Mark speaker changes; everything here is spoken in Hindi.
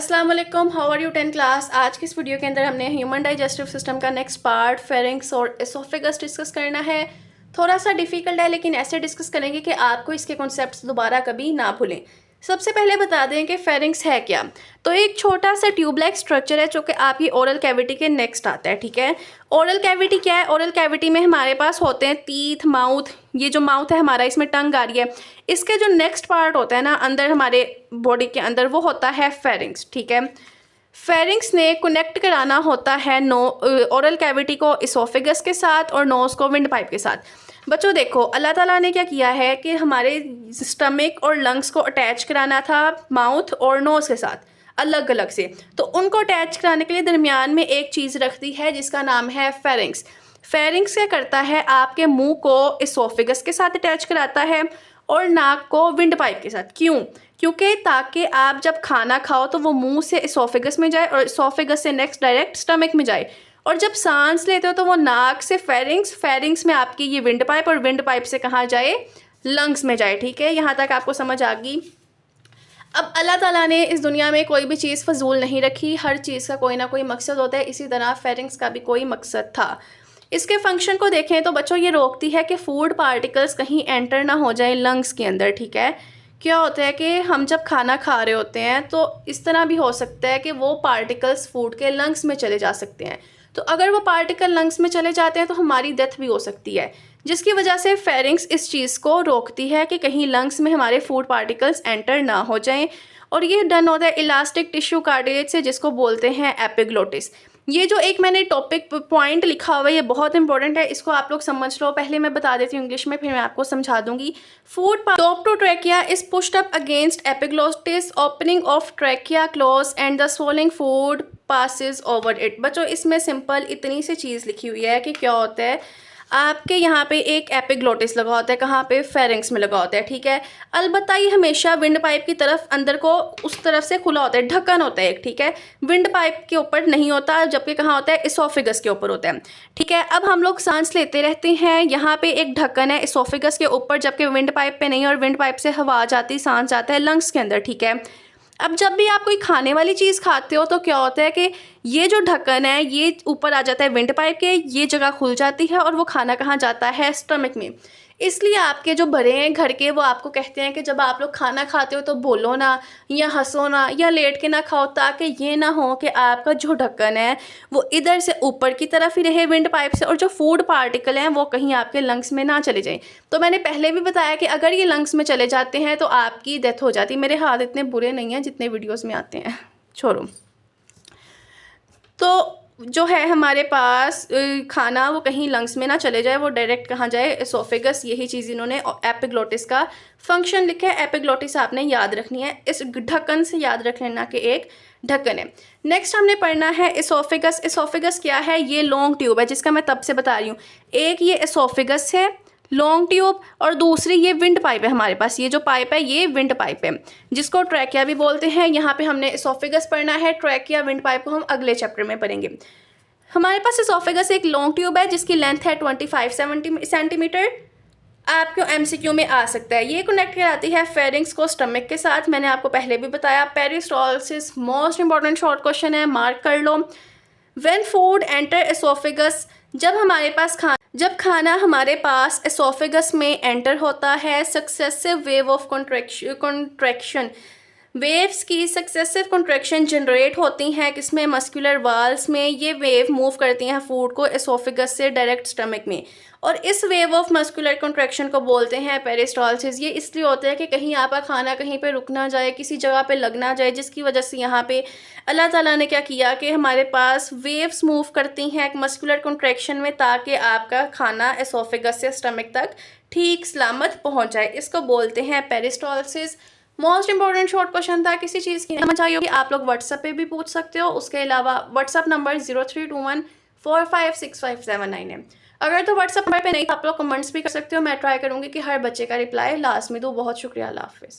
Speaker 1: अस्सलाम वालेकुम, हाउ आर यू 10 क्लास। आज की इस वीडियो के अंदर हमने ह्यूमन डाइजेस्टिव सिस्टम का नेक्स्ट पार्ट फेरिंक्स और एसोफेगस डिस्कस करना है। थोड़ा सा डिफ़िकल्ट है लेकिन ऐसे डिस्कस करेंगे कि आपको इसके कॉन्सेप्ट्स दोबारा कभी ना भूलें। सबसे पहले बता दें कि फेरिंक्स है क्या। तो एक छोटा सा ट्यूब लाइक स्ट्रक्चर है जो कि आपकी ओरल कैविटी के नेक्स्ट आता है। ठीक है, ओरल कैविटी क्या है? ओरल कैविटी में हमारे पास होते हैं टीथ, माउथ। ये जो माउथ है हमारा, इसमें टंग आ रही है। इसके जो नेक्स्ट पार्ट होता है ना अंदर हमारे बॉडी के अंदर, वो होता है फेरिंक्स। ठीक है, फेरिंक्स ने कनेक्ट कराना होता है ओरल कैविटी को इसोफेगस के साथ और नोज को विंड पाइप के साथ। बच्चों देखो, अल्लाह ताला ने क्या किया है कि हमारे स्टमक और लंग्स को अटैच कराना था माउथ और नोज़ के साथ अलग अलग से। तो उनको अटैच कराने के लिए दरमियान में एक चीज़ रखती है जिसका नाम है फेरिंक्स। फेरिंक्स क्या करता है? आपके मुंह को इसोफेगस के साथ अटैच कराता है और नाक को विंड पाइप के साथ। क्यों? क्योंकि ताकि आप जब खाना खाओ तो वो मुंह से इसोफेगस में जाए और इसोफेगस से नेक्स्ट डायरेक्ट स्टमक में जाए, और जब सांस लेते हो तो वो नाक से फेरिंग्स में आपकी ये विंड पाइप, और विंड पाइप से कहाँ जाए? लंग्स में जाए। ठीक है, यहाँ तक आपको समझ आ गई। अब अल्लाह ताला ने इस दुनिया में कोई भी चीज़ फजूल नहीं रखी, हर चीज़ का कोई ना कोई मकसद होता है। इसी तरह फेरिंग्स का भी कोई मकसद था। इसके फंक्शन को देखें तो बच्चों ये रोकती है कि फूड पार्टिकल्स कहीं एंटर ना हो जाए लंग्स के अंदर। ठीक है, क्या होता है कि हम जब खाना खा रहे होते हैं तो इस तरह भी हो सकता है कि वो पार्टिकल्स फूड के लंग्स में चले जा सकते हैं। तो अगर वो पार्टिकल लंग्स में चले जाते हैं तो हमारी डेथ भी हो सकती है, जिसकी वजह से फेरिंक्स इस चीज़ को रोकती है कि कहीं लंग्स में हमारे फूड पार्टिकल्स एंटर ना हो जाएं। और ये डन होता है इलास्टिक टिश्यू कार्टिलेज से, जिसको बोलते हैं एपिग्लोटिस। ये जो एक मैंने टॉपिक पॉइंट लिखा हुआ है ये बहुत इंपॉर्टेंट है, इसको आप लोग समझ लो। पहले मैं बता देती हूँ इंग्लिश में, फिर मैं आपको समझा दूंगी। Food top to trachea is pushed up against epiglottis, opening of trachea close and the swallowing food passes over it. बच्चों इसमें सिंपल इतनी सी चीज़ लिखी हुई है कि क्या होता है, आपके यहाँ पे एक एपिग्लोटिस लगा होता है, कहाँ पे? फेरिंक्स में लगा होता है। ठीक है, अलबत्ता ये हमेशा विंड पाइप की तरफ अंदर को उस तरफ से खुला होता है, ढक्कन होता है एक। ठीक है, विंड पाइप के ऊपर नहीं होता, जबकि कहाँ होता है? इसोफेगस के ऊपर होता है। ठीक है, अब हम लोग सांस लेते रहते हैं, यहाँ पे एक ढक्कन है इसोफेगस के ऊपर, जबकि विंड पाइप पे नहीं, और विंड पाइप से हवा जाती, सांस जाता है लंग्स के अंदर। ठीक है, अब जब भी आप कोई खाने वाली चीज़ खाते हो तो क्या होता है कि ये जो ढक्कन है ये ऊपर आ जाता है विंड पाइप के, ये जगह खुल जाती है और वो खाना कहाँ जाता है? स्टमक में। इसलिए आपके जो बड़े हैं घर के, वो आपको कहते हैं कि जब आप लोग खाना खाते हो तो बोलो ना, या हंसो ना, या लेट के ना खाओ, ताकि ये ना हो कि आपका जो ढक्कन है वो इधर से ऊपर की तरफ ही रहे विंड पाइप से, और जो फूड पार्टिकल हैं वो कहीं आपके लंग्स में ना चले जाएं। तो मैंने पहले भी बताया कि अगर ये लंग्स में चले जाते हैं तो आपकी डेथ हो जाती है। मेरे हाथ इतने बुरे नहीं हैं जितने वीडियोज़ में आते हैं, छोड़ो। तो जो है हमारे पास खाना वो कहीं लंग्स में ना चले जाए, वो डायरेक्ट कहाँ जाए? एसोफेगस। यही चीज़ इन्होंने एपिग्लोटिस का फंक्शन लिखा है। एपिग्लोटिस आपने याद रखनी है, इस ढक्कन से याद रख लेना कि एक ढक्कन है। नेक्स्ट हमने पढ़ना है एसोफेगस। एसोफेगस क्या है? ये लॉन्ग ट्यूब है जिसका मैं तब से बता रही हूँ। एक ये एसोफेगस है लॉन्ग ट्यूब, और दूसरी ये विंड पाइप है हमारे पास। ये जो पाइप है ये विंड पाइप है, जिसको ट्रैकिया भी बोलते हैं। यहाँ पे हमने एसोफेगस पढ़ना है, ट्रैकिया विंड पाइप को हम अगले चैप्टर में पढ़ेंगे। हमारे पास एसोफेगस एक लॉन्ग ट्यूब है जिसकी लेंथ है 25 सेंटीमीटर। आपको एमसीक्यू में आ सकता है। ये कनेक्ट कराती है फेरिंक्स को स्टमक के साथ। मैंने आपको पहले भी बताया, peristalsis most important short question है, मार्क कर लो। व्हेन फूड एंटर एसोफेगस, जब खाना हमारे पास एसोफेगस में एंटर होता है, successive wave of contraction, waves की सक्सेसिव कॉन्ट्रैक्शन जनरेट होती हैं किसमें? मस्कुलर वाल्स में। ये वेव मूव करती हैं फूड को एसोफेगस से डायरेक्ट स्टमक में, और इस वेव ऑफ मस्कुलर कॉन्ट्रैक्शन को बोलते हैं पेरिस्टालसिस। ये इसलिए होता है कि कहीं आपका खाना कहीं पे रुक ना जाए, किसी जगह पे लग ना जाए, जिसकी वजह से यहाँ पे अल्लाह ताला ने क्या किया कि हमारे पास वेव्स मूव करती हैं मस्कुलर कॉन्ट्रैक्शन में, ताकि आपका खाना एसोफेगस से स्टमक तक ठीक सलामत पहुँच जाए। इसको बोलते हैं peristalsis. Most important short question था, किसी चीज़ की समझ आई होगी आप लोग व्हाट्सएप पे भी पूछ सकते हो। उसके अलावा व्हाट्सएप नंबर 0321456579 है। अगर तो व्हाट्सएप नंबर पे नहीं तो आप लोग कमेंट्स भी कर सकते हो, मैं ट्राई करूँगी कि हर बच्चे का रिप्लाई लास्ट में दूँ। बहुत शुक्रिया, अल्लाह हाफिज़।